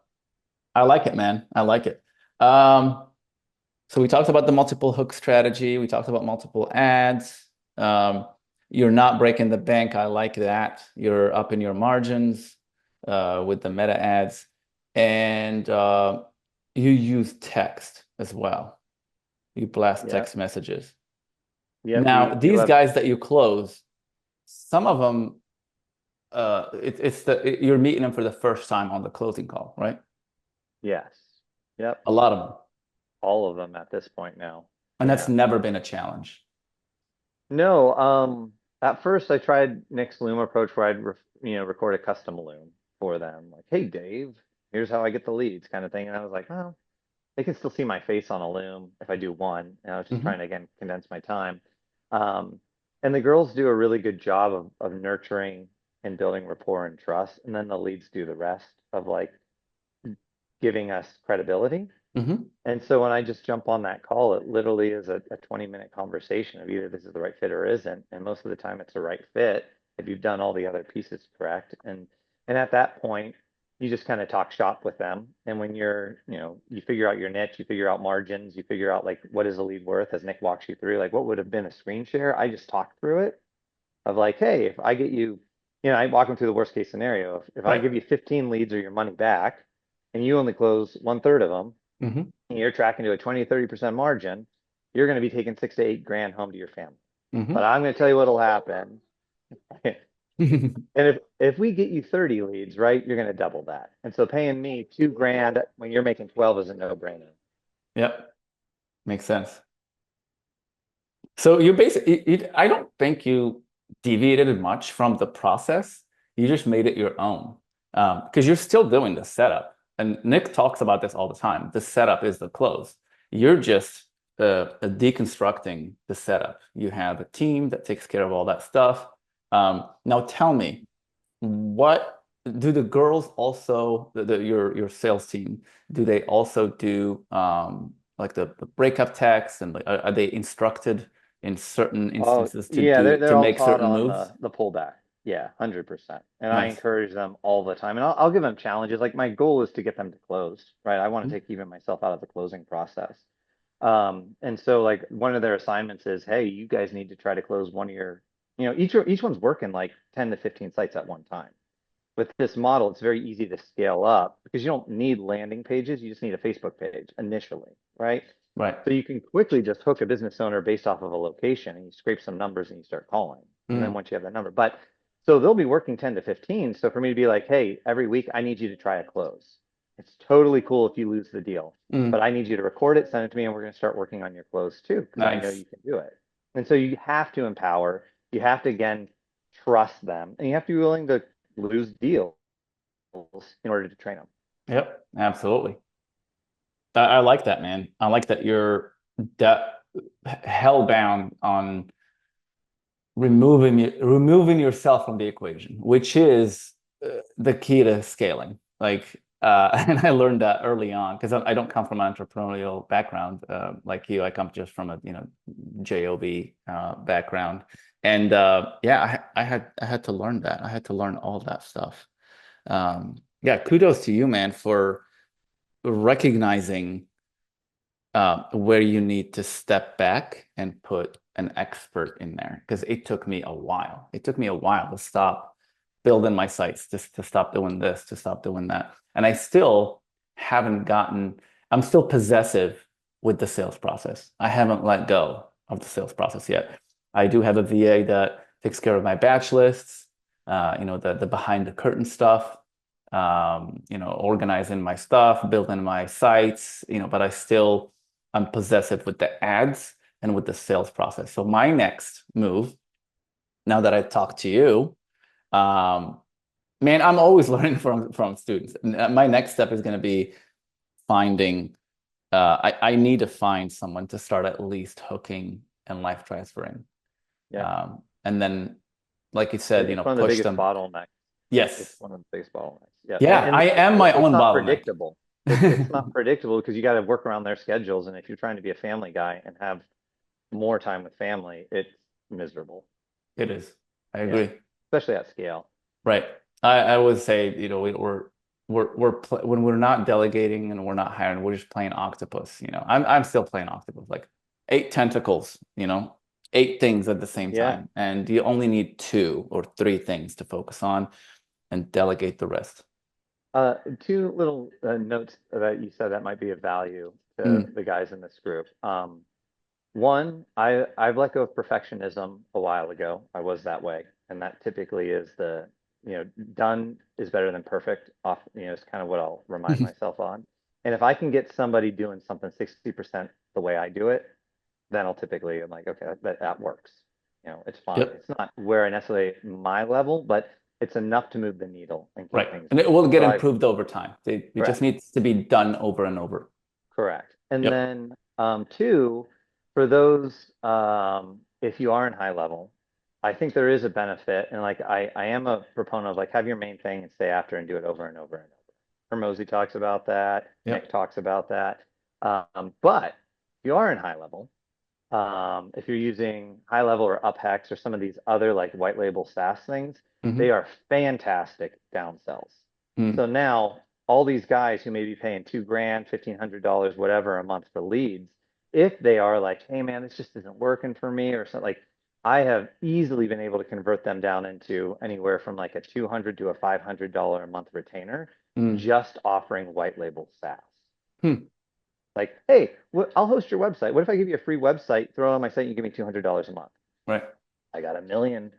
I like it, man. I like it. Um, so we talked about the multiple hook strategy. We talked about multiple ads. Um, you're not breaking the bank. I like that. You're up in your margins with the meta ads. And you use text as well. You blast Yeah. text messages. Yep. Now, We these love guys that you close, some of them, you're meeting them for the first time on the closing call, right? yes. Yep. A lot of them. All of them at this point now. And that's Yeah. never been a challenge. No, at first I tried Nick's Loom approach where record a custom Loom for them. Like, hey Dave, here's how I get the leads kind of thing. And I was like, oh, they can still see my face on a Loom if I do one. And I was just trying hmm to again condense my time. Um, and the girls do a really good job of nurturing and building rapport and trust. And then the leads do the rest of like giving us credibility. hmm And so when I just jump on that call, it literally is a 20-minute conversation of either this is the right fit or isn't. And most of the time it's the right fit if you've done all the other pieces correct. And at that point, you just kind of talk shop with them. And when you figure out your niche, you figure out margins, you figure out like what is a lead worth as Nick walks you through, like what would have been a screen share. I just talk through it of like, hey, if I get you, I walk them through the worst case scenario. If I Right. give you 15 leads or your money back and you only close one third of them, hmm and you're tracking to a 20 to 30% margin, you're going to be taking 6 to 8 grand home to your family. But hmm I'm going to tell you what'll happen. And if we get you 30 leads, right, you're going to double that. And so paying me 2 grand when you're making 12 is a no-brainer. Yep. Makes sense. So you basically, I don't think you deviated much from the process. You just made it your own. Because you're still doing the setup. And Nick talks about this all the time. The setup is the close. You're just deconstructing the setup. You have a team that takes care of all that stuff. Now tell me, what do the girls also, your sales team, do they also do like the breakup text and like are they instructed in certain Oh, instances to yeah, they're do to they're all make taught certain on moves? the pullback. Yeah, 100%. And I Nice. encourage them all the time. And I'll give them challenges. Like my goal is to get them to close, right? I want to take even myself out of the closing process. And so like one of their assignments is, hey, you guys need to try to close one of your, each one's working like 10 to 15 sites at one time. With this model, it's very easy to scale up because you don't need landing pages. You just need a Facebook page initially, right? Right. So you can quickly just hook a business owner based off of a location and you scrape some numbers and you start calling. And then Mm, once you have that number, but so they'll be working 10 to 15. So for me to be like, hey, every week I need you to try a close. It's totally cool if you lose the deal, but mm, I need you to record it, send it to me, and we're going to start working on your close too, because I know nice. you can do it. And so you have to empower, you have to again trust them, and you have to be willing to lose deals in order to train them. Yep, absolutely. I like that, man. I like that you're de hell bound on removing yourself from the equation, which is the key to scaling. Like, and I learned that early on because I don't come from an entrepreneurial background like you. I come just from a job background, and yeah, I had to learn that. I had to learn all that stuff. Yeah, kudos to you, man, for recognizing where you need to step back and put an expert in there because it took me a while. It took me a while to stop building my sites, just to stop doing this, to stop doing that. And I still haven't gotten, I'm still possessive with the sales process. I haven't let go of the sales process yet. I do have a VA that takes care of my batch lists, the behind the curtain stuff, organizing my stuff, building my sites, but I'm possessive with the ads and with the sales process. So my next move, now that I've talked to you, um, man, I'm always learning from students. My next step is going to be finding. I need to find someone to start at least hooking and life transferring, Yeah. and then, like you said, It's one of the push biggest them. bottlenecks. It's Yes, one of the biggest bottlenecks. Yeah. yeah, And I am my it's own not bottleneck. predictable. It's not predictable because you got to work around their schedules. And if you're trying to be a family guy and have more time with family, it's miserable. It is. I Yeah. agree. Especially at scale. Right. I would say, when we're not delegating and we're not hiring, we're just playing octopus. I'm still playing octopus, like eight tentacles, eight things at the same Yeah. time. And you only need two or three things to focus on and delegate the rest. Two little notes that you said that might be of value to Mm. the guys in this group. One, I've let go of perfectionism a while ago. I was that way, and that typically is done is better than perfect. Off, is kind of what I'll remind myself on. And if I can get somebody doing something 60% the way I do it, then I'll typically I'm like, okay, that works. It's fine. Yep. It's not where necessarily my level, but it's enough to move the needle and keep Right. things And it moving. will get So I improved over time. It just correct. needs to be done over and over. Correct. And Yep. then two, for those if you are in high level, I think there is a benefit. And like I am a proponent of like have your main thing and stay after and do it over and over and over. Hermosi talks about that. Nick Yep. talks about that. But if you are in high level, if you're using high level or UpHex or some of these other like white label SaaS things, they Hmm. are fantastic downsells. Mm. So now all these guys who may be paying 2 grand, $1,500, whatever a month for leads, if they are like, hey man, this just isn't working for me or something like I have easily been able to convert them down into anywhere from like a $200 to a $500 a month retainer, Mm. just offering white label SaaS. Hmm. Like, hey, I'll host your website. What if I give you a free website, throw it on my site, and you give me $200 a month? Right. I got a million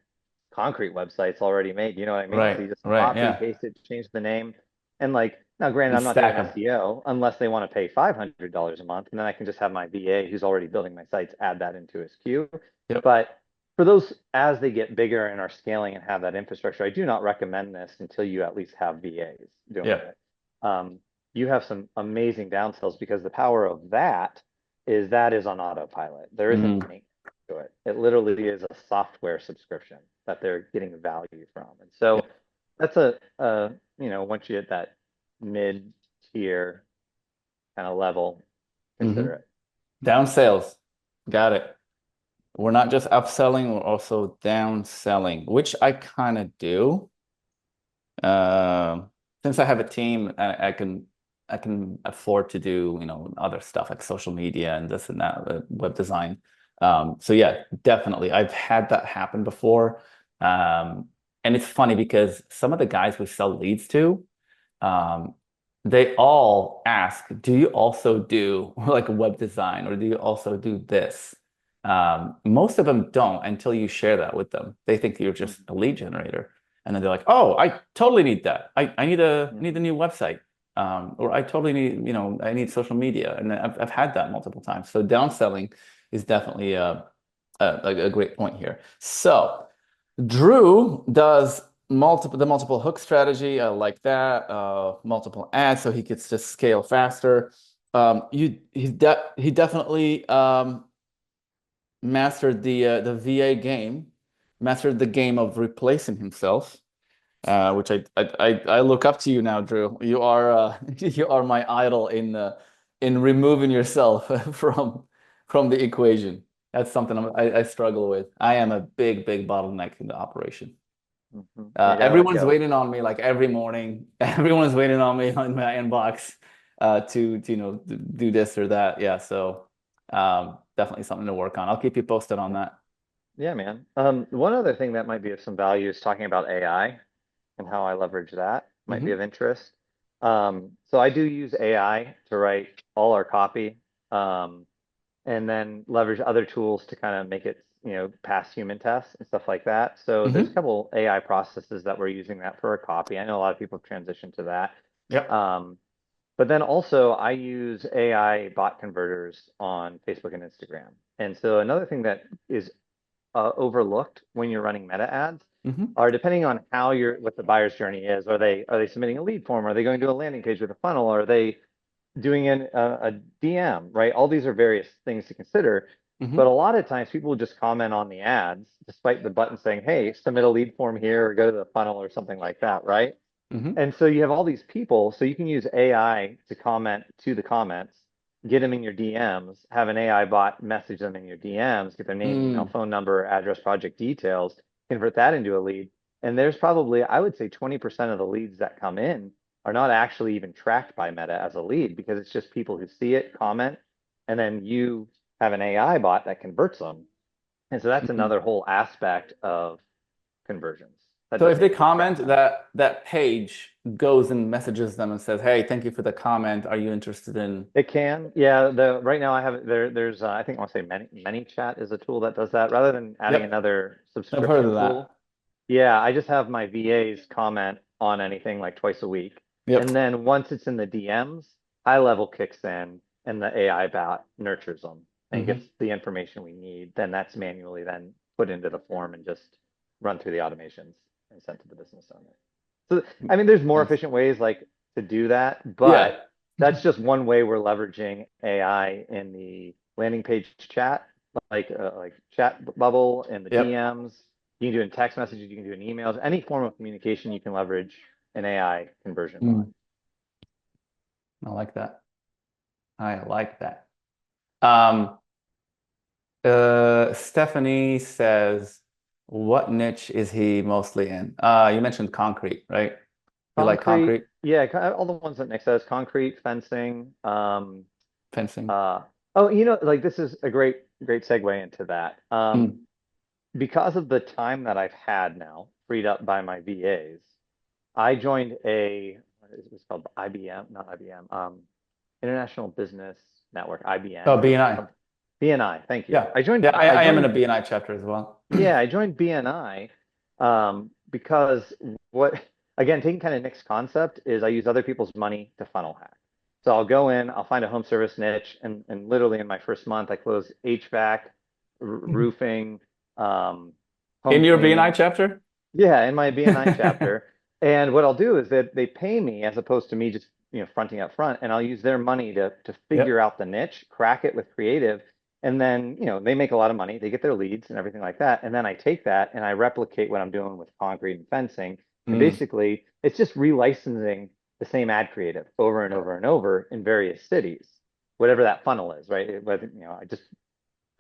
concrete websites already made. You know what I mean? So Right. you just Right. copy, Yeah. paste it, change the name. And like, now granted, And I'm not stack doing them. SEO unless they want to pay $500 a month. And then I can just have my VA who's already building my sites add that into his queue. Yep. But for those, as they get bigger and are scaling and have that infrastructure, I do not recommend this until you at least have VAs doing Yep. it. You have some amazing downsells because the power of that is on autopilot. There isn't Mm. maintenance to it. It literally is a software subscription that they're getting value from. And so Yep. that's once you hit that mid tier kind of level, Hmm. consider it. Down sales. Got it. We're not just upselling, we're also downselling, which I kind of do. Um, since I have a team, I can afford to do, other stuff like social media and this and that, web design. So yeah, definitely. I've had that happen before. And it's funny because some of the guys we sell leads to, um, they all ask, do you also do like web design or do you also do this? Most of them don't until you share that with them. They think you're just Mhm. a lead generator. And then they're like, oh, I totally need that. I need a Mhm. new website. Or I totally need, I need social media. And I've had that multiple times. So downselling is definitely a great point here. So Drew does multiple hook strategy, I like that. Multiple ads, so he gets to scale faster. He definitely mastered the VA game, mastered the game of replacing himself, which I look up to you now, Drew. You are you are my idol in removing yourself from the equation. That's something I struggle with. I am a big bottleneck in the operation. You gotta let Everyone's go. waiting on me like every morning. Everyone's waiting on me on my inbox to do this or that. Yeah, so definitely something to work on. I'll keep you posted on that. Yeah, man. One other thing that might be of some value is talking about AI and how I leverage that might be Hmm. of interest. So I do use AI to write all our copy, and then leverage other tools to kind of make it, pass human tests and stuff like that. So there's a Hmm. couple AI processes that we're using that for our copy. I know a lot of people have transitioned to that. Yep. Um, but then also I use AI bot converters on Facebook and Instagram. And so another thing that is overlooked when you're running meta ads Hmm. are depending on what the buyer's journey is. Are they submitting a lead form? Are they going to a landing page with a funnel? Are they doing a DM, right? All these are various things to consider. But a Hmm. lot of times people will just comment on the ads despite the button saying, hey, submit a lead form here or go to the funnel or something like that, right? Hmm. And so you have all these people, so you can use AI to comment to the comments, get them in your DMs, have an AI bot message them in your DMs, get their name, email, Mm. phone number, address, project details, convert that into a lead. And there's probably, I would say 20% of the leads that come in are not actually even tracked by Meta as a lead because it's just people who see it, comment, and then you have an AI bot that converts them. And so that's Mm. another whole aspect of conversions that So if doesn't they even get tracked comment, now. that page goes and messages them and says, "Hey, thank you for the comment. Are you interested in?" It can, yeah. The right now I have there's I think I want to say ManyChat is a tool that does that rather than adding Yep, another I've heard subscription of that. tool. Yeah, I just have my VAs comment on anything like twice a week, Yep. and then once it's in the DMs, high level kicks in, and the AI bot nurtures them and gets Hmm. the information we need. Then that's manually then put into the form and just run through the automations and sent to the business owner. So, I mean, there's more Nice. efficient ways like to do that, Yeah. but that's just one way we're leveraging AI in the landing page chat, like chat bubble in the Yep. DMs. You can do it in text messages, you can do it in emails, any form of communication you can leverage an AI conversion bot. Mm. I like that. I like that. Um, Stephanie says, "What niche is he mostly in?" You mentioned concrete, right? You like Concrete, concrete yeah, all the ones that Nick says, concrete, fencing, fencing. uh, oh, like this is a great segue into that. Mm. Because of the time that I've had now freed up by my VAs, I joined what is it called IBM, not IBM, International Business Network, Oh, IBN, BNI. BNI. Thank you. Yeah. Yeah, I am in a BNI chapter as well. Yeah, I joined BNI because what, again, taking kind of Nick's concept is I use other people's money to funnel hack. So I'll go in, I'll find a home service niche, and literally in my first month, I closed HVAC, roofing, um, home In your BNI cleaning. chapter? Yeah, in my BNI chapter. And what I'll do is that they pay me as opposed to me just, fronting up front, and I'll use their money to figure Yep. out the niche, crack it with creative, and then, they make a lot of money, they get their leads and everything like that. And then I take that and I replicate what I'm doing with concrete and fencing. And Mm. basically, it's just relicensing the same ad creative over and over and over in various cities, whatever that funnel is, right? Whether, I just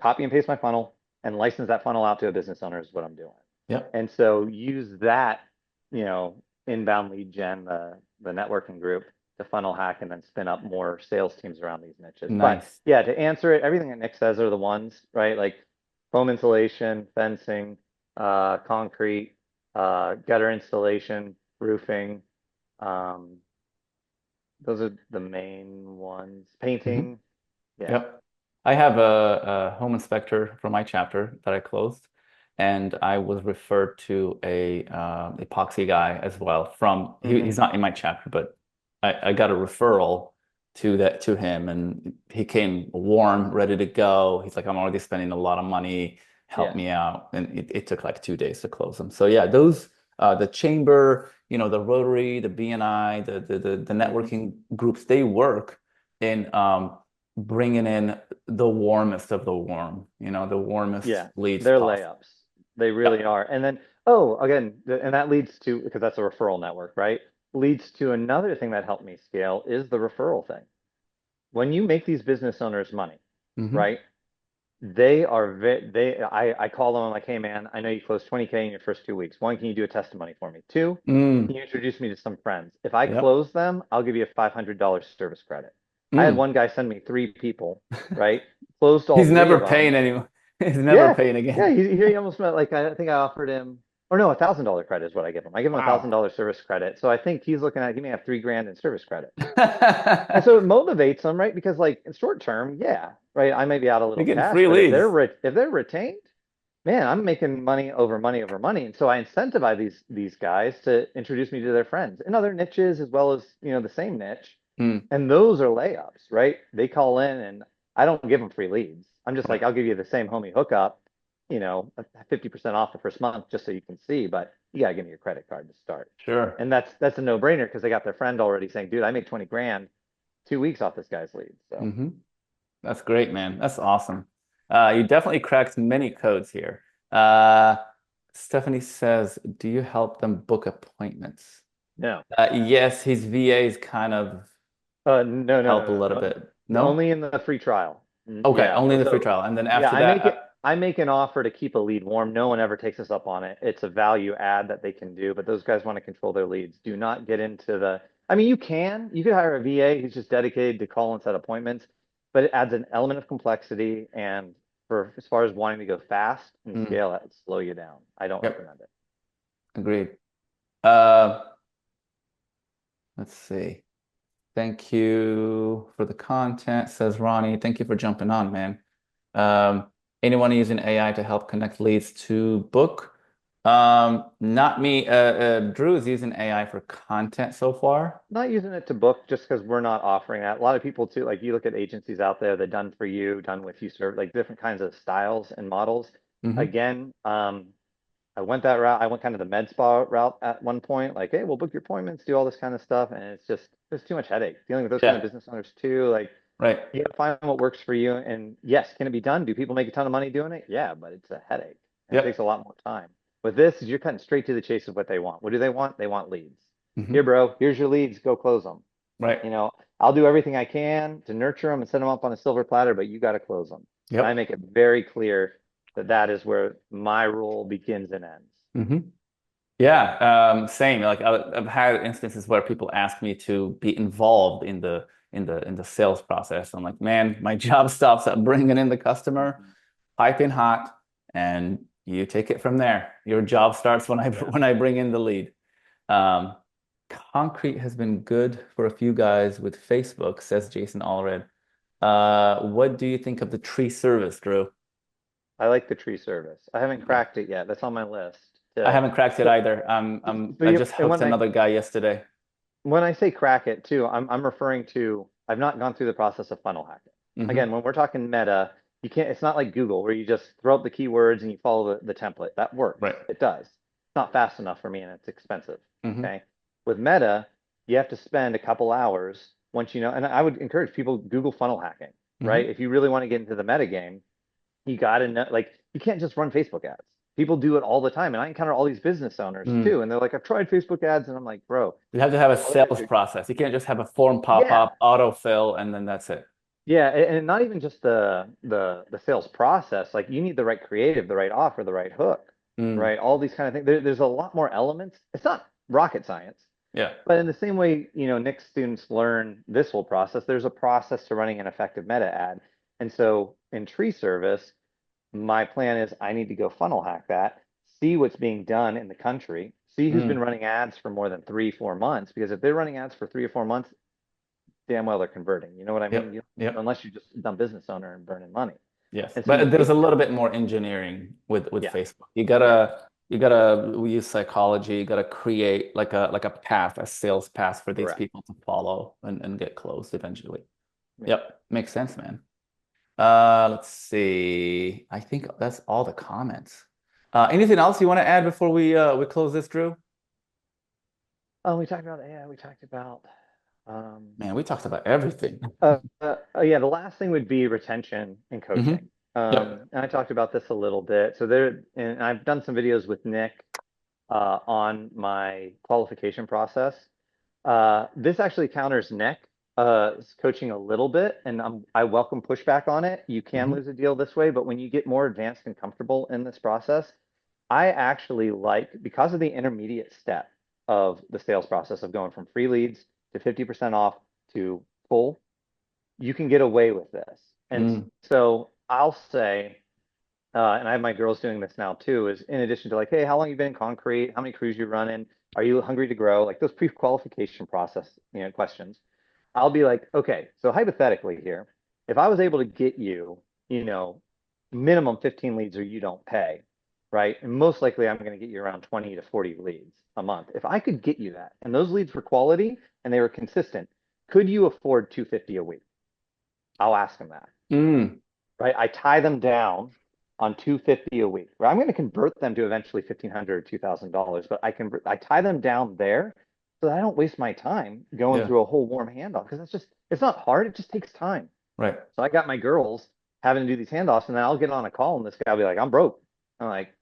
copy and paste my funnel and license that funnel out to a business owner is what I'm doing. Yep. And so use that, inbound lead gen, the networking group to funnel hack and then spin up more sales teams around these niches. But Nice. yeah, to answer it, everything that Nick says are the ones, right? Like foam insulation, fencing, concrete, gutter installation, roofing. Um, those are the main ones. Hmm. Painting. Yeah. Yep. I have a home inspector from my chapter that I closed, and I was referred to a epoxy guy as well from he's Hmm. not in my chapter, but I got a referral to him, and he came warm, ready to go. He's like, I'm already spending a lot of money, help Yeah. me out. And it took like 2 days to close them. So yeah, those the chamber, the Rotary, the BNI, the Hmm. networking groups, they work in bringing in the warmest of the warm, the warmest Yeah, leads they're possible. layups. They really Yep. are. And then, oh, again, and that leads to, because that's a referral network, right? Leads to another thing that helped me scale is the referral thing. When you make these business owners money, Hmm. right? I call them, I'm like, hey man, I know you closed 20K in your first 2 weeks. One, can you do a testimony for me? Two, can Mm. you introduce me to some friends? If I Yep. close them, I'll give you a $500 service credit. I had Mm. one guy send me three people, right? Closed all He's three never of paying them. anymore. He's never Yeah, paying yeah. again. He almost met like I think I offered him, or no, $1,000 credit is what I give him. I give him a thousand Wow. dollar service credit. So I think he's looking at he may have 3 grand in service credit. And so it motivates them, right? Because like in short term, yeah, right. I may be out a You're little getting cash, free but leads. if they're retained, man, I'm making money over money over money. And so I incentivize these guys to introduce me to their friends in other niches as well as the same niche. Mm. And those are layups, right? They call in and I don't give them free leads. I'm just like, Right. I'll give you the same homie hookup, 50% off the first month just so you can see, but you gotta give me your credit card to start. Sure. And that's a no-brainer because they got their friend already saying, dude, I made 20 grand 2 weeks off this guy's lead. So Hmm. That's great, man. That's awesome. You definitely cracked many codes here. Uh, Stephanie says, do you help them book appointments? no. Yes, his VAs kind of No, no, help a no, little no, bit. no. No? Only in the free trial. Okay, Yeah. only the free So trial. And then yeah, after that, I make an offer to keep a lead warm. No one ever takes us up on it. It's a value add that they can do, but those guys want to control their leads. Do not get into I mean, you could hire a VA who's just dedicated to call and set appointments, but it adds an element of complexity and for as far as wanting to go fast and mm, scale, it slow you down. I don't yep, recommend it. agreed. Uh, let's see. Thank you for the content, says Ronnie. Thank you for jumping on, man. Um, Anyone using AI to help connect leads to book? Not me. Drew is using AI for content so far. Not using it to book just because we're not offering that. A lot of people too, like you look at agencies out there that done for you, done with you, serve like different kinds of styles and models. Hmm. Again, I went that route. I went kind of the med spa route at one point, like, hey, we'll book your appointments, do all this kind of stuff, and it's too much headache dealing with those kind of Yeah, business owners too. Like, right. you gotta find what works for you. And yes, can it be done? Do people make a ton of money doing it? Yeah, but it's a headache and it takes a Yep. lot more time. With this, you're cutting straight to the chase of what they want. What do they want? They want leads. Here, Hmm. bro, here's your leads. Go close them. Right. I'll do everything I can to nurture them and set them up on a silver platter, but you got to close them. And I Yep. make it very clear that that is where my role begins and ends. Hmm. Yeah, same. Like I've had instances where people ask me to be involved in the sales process. I'm like, man, my job stops at bringing in the customer, Mhm. piping hot, and you take it from there. Your job starts when I Yeah. when I bring in the lead. Um, Concrete has been good for a few guys with Facebook, says Jason Allred. What do you think of the tree service, Drew? I like the tree service. I haven't cracked it yet. That's on my list. I haven't cracked it So, either. so I you, just and hooked another guy yesterday. when I say crack it too, I'm referring to I've not gone through the process of funnel hacking. Again, Hmm. when we're talking meta, you can't. It's not like Google where you just throw up the keywords and you follow the template. That works. Right. It does. It's not fast enough for me and it's expensive. Hmm. Okay. With meta, you have to spend a couple hours once you know. And I would encourage people Google funnel hacking, right? Hmm. If you really want to get into the meta game, you got to know, like, you can't just run Facebook ads. People do it all the time. And I encounter all these business owners Mm. too. And they're like, I've tried Facebook ads. And I'm like, bro, You have to have a all you sales do. process. You can't just have a form pop Yeah. up, autofill, and then that's it. Yeah. And not even just the sales process. Like, you need the right creative, the right offer, the right hook, Mm. right? All these kind of things. There's a lot more elements. It's not rocket science. Yeah. But in the same way, Nick students learn this whole process, there's a process to running an effective meta ad. And so in tree service, my plan is I need to go funnel hack that, see what's being done in the country, see who's been Mm. running ads for more than 3, 4 months. Because if they're running ads for 3 or 4 months, damn well they're converting. You know what I mean? Yep. Yep. Unless you're just a dumb business owner and burning money. Yes. And so you But there's a take little that. bit more engineering with Yeah, Facebook. yeah, You gotta we use psychology. You gotta create like a path, a sales path for these correct. people to follow and get closed eventually. Yeah. Yep. Makes sense, man. Let's see. I think that's all the comments. Anything else you want to add before we close this, Drew? Oh, we talked about, yeah, we talked about, um, Man, we talked about everything. yeah, the last thing would be retention and Hmm. coaching. Yep. And I talked about this a little bit. So there, and I've done some videos with Nick on my qualification process. This actually counters Nick coaching a little bit, and I welcome pushback on it. You can Hmm. lose a deal this way, but when you get more advanced and comfortable in this process, I actually like, because of the intermediate step of the sales process of going from free leads to 50% off to full, you can get away with this. And Mm. so I'll say, and I have my girls doing this now too, is in addition to like, hey, how long you been in concrete? How many crews you running? Are you hungry to grow? Like those pre-qualification process, questions. I'll be like, okay, so hypothetically here, if I was able to get you, you know, minimum 15 leads or you don't pay, right? And most likely I'm going to get you around 20 to 40 leads a month. If I could get you that and those leads were quality and they were consistent, could you afford 250 a week? I'll ask them that, Mm. right? I tie them down on 250 a week. Right? I'm going to convert them to eventually 1,500 or $2,000, but I tie them down there so that I don't waste my time going Yeah. through a whole warm handoff because it's not hard. It just takes time. Right. So I got my girls having to do these handoffs, and then I'll get on a call, and this guy will be like, "I'm broke." I'm like,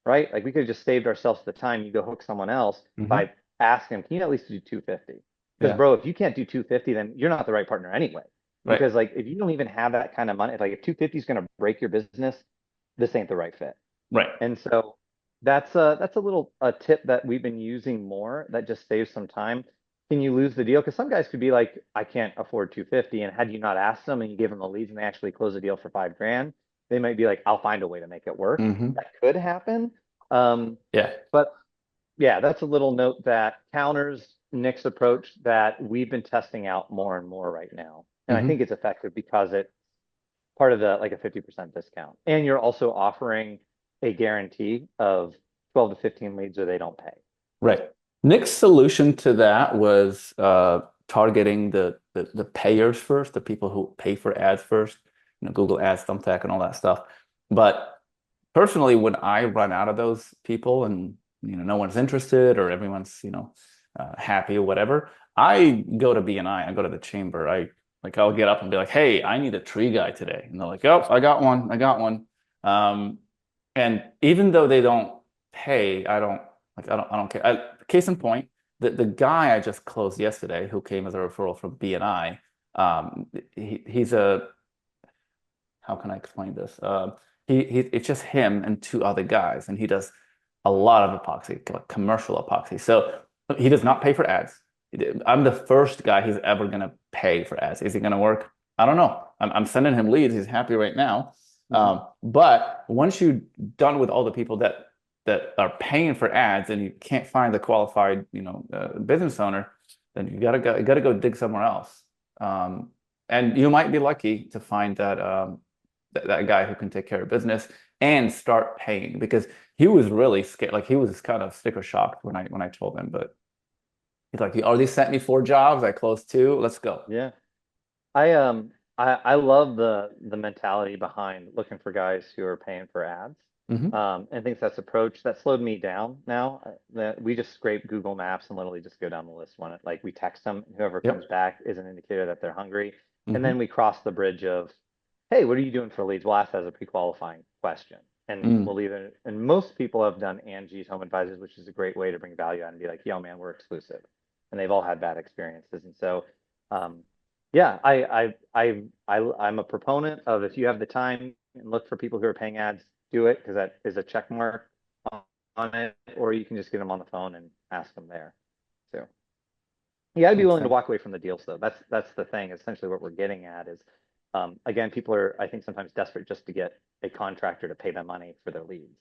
right? Like we could have just saved ourselves the time. You go hook someone else Hmm. by asking them, "Can you at least do 250?" Because Yeah. bro, if you can't do 250, then you're not the right partner anyway. Right. Because like if you don't even have that kind of money, like if 250 is going to break your business, this ain't the right fit. Right. And so that's a little a tip that we've been using more that just saves some time. Can you lose the deal? Because some guys could be like, I can't afford 250, and had you not asked them and you give them the leads and they actually close the deal for 5 grand, they might be like, I'll find a way to make it work. Hmm. That could happen. Um, Yeah. but yeah, that's a little note that counters Nick's approach that we've been testing out more and more right now. And I Hmm. think it's effective because it's part of the like a 50% discount. And you're also offering a guarantee of 12 to 15 leads or they don't pay. Right. Nick's solution to that was targeting the payers first, the people who pay for ads first, Google Ads, Thumbtack, and all that stuff. But personally, when I run out of those people and no one's interested or everyone's happy or whatever, I go to BNI. I go to the chamber. I'll get up and be like, "Hey, I need a tree guy today," and they're like, "Oh, I got one. I got one." Um, and even though they don't pay, I don't care. Case in point, the guy I just closed yesterday, who came as a referral from BNI, he's a how can I explain this? It's just him and two other guys, and he does a lot of epoxy, like commercial epoxy. So he does not pay for ads. I'm the first guy he's ever gonna pay for ads. Is he gonna work? I don't know. I'm sending him leads. He's happy right now. Mm-hmm. But once you're done with all the people that are paying for ads and you can't find the qualified, business owner, then you gotta go dig somewhere else. Um, and you might be lucky to find that guy who can take care of business and start paying because he was really scared. Like he was kind of sticker shocked when I told him, but he's like, "You already sent me 4 jobs. I closed two. Let's go." Yeah. I love the mentality behind looking for guys who are paying for ads. Hmm. And thinks that's approach that slowed me down now. That we just scrape Google Maps and literally just go down the list when it like we text them and whoever comes Yep. back is an indicator that they're hungry. And then Hmm. we cross the bridge of, hey, what are you doing for leads? We'll ask that as a pre-qualifying question. And Mm. we'll leave it. And most people have done Angie's Home Advisors, which is a great way to bring value out and be like, yo, man, we're exclusive. And they've all had bad experiences. And so um, yeah, I'm a proponent of if you have the time and look for people who are paying ads, do it because that is a check mark on it, or you can just get them on the phone and ask them there. So you got to be Makes willing to sense. walk away from the deals, though. That's the thing. Essentially, what we're getting at is, again, people are I think sometimes desperate just to get a contractor to pay them money for their leads,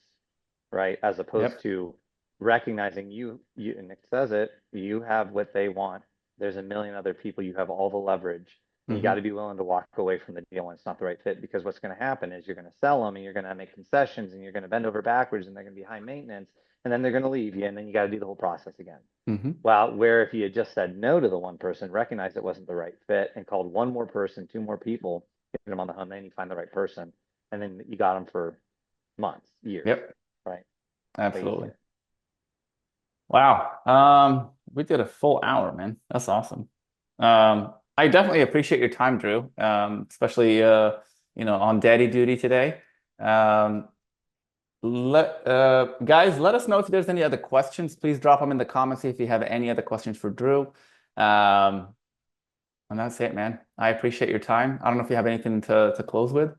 right? As opposed Yep. to recognizing you and Nick says it, you have what they want. There's a million other people. You have all the leverage. And you got Hmm. to be willing to walk away from the deal when it's not the right fit because what's going to happen is you're going to sell them and you're going to make concessions and you're going to bend over backwards and they're going to be high maintenance and then they're going to leave you and then you got to do the whole process again. Hmm. Well, where if you had just said no to the one person, recognized it wasn't the right fit, and called one more person, two more people, get them on the hunt, then you find the right person, and then you got them for months, years, Yep. right? Way Absolutely. easier. Wow. We did a full hour, man. That's awesome. I definitely appreciate your time, Drew. Especially on daddy duty today. Um, guys, let us know if there's any other questions. Please drop them in the comments if you have any other questions for Drew. Um, and that's it, man. I appreciate your time. I don't know if you have anything to close with.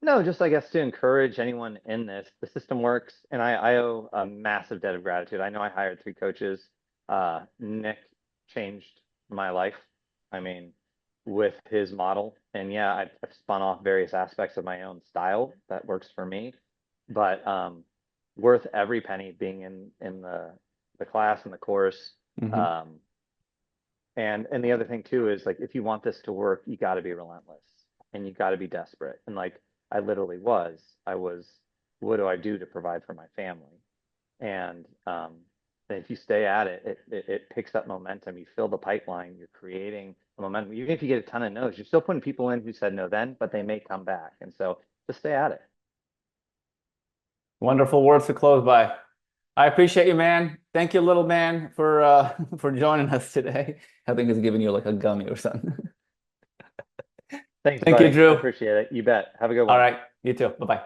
No, just I guess to encourage anyone in this, the system works, and I owe a massive debt of gratitude. I know I hired 3 coaches. Nick changed my life. I mean, with his model, and yeah, I've spun off various aspects of my own style that works for me, but worth every penny being in the class and the course. Hmm. Um, and the other thing too is like if you want this to work, you got to be relentless and you got to be desperate. And like I literally was. I was, what do I do to provide for my family? And if you stay at it, it picks up momentum. You fill the pipeline. You're creating a momentum. Even if you get a ton of no's, you're still putting people in who said no then, but they may come back. And so just stay at it. Wonderful words to close by. I appreciate you, man. Thank you, little man, for for joining us today. I think it's giving you like a gummy or something. Thanks, Thank you, buddy. I Drew. appreciate it. You bet. Have a good All one. right, you too. Bye-bye.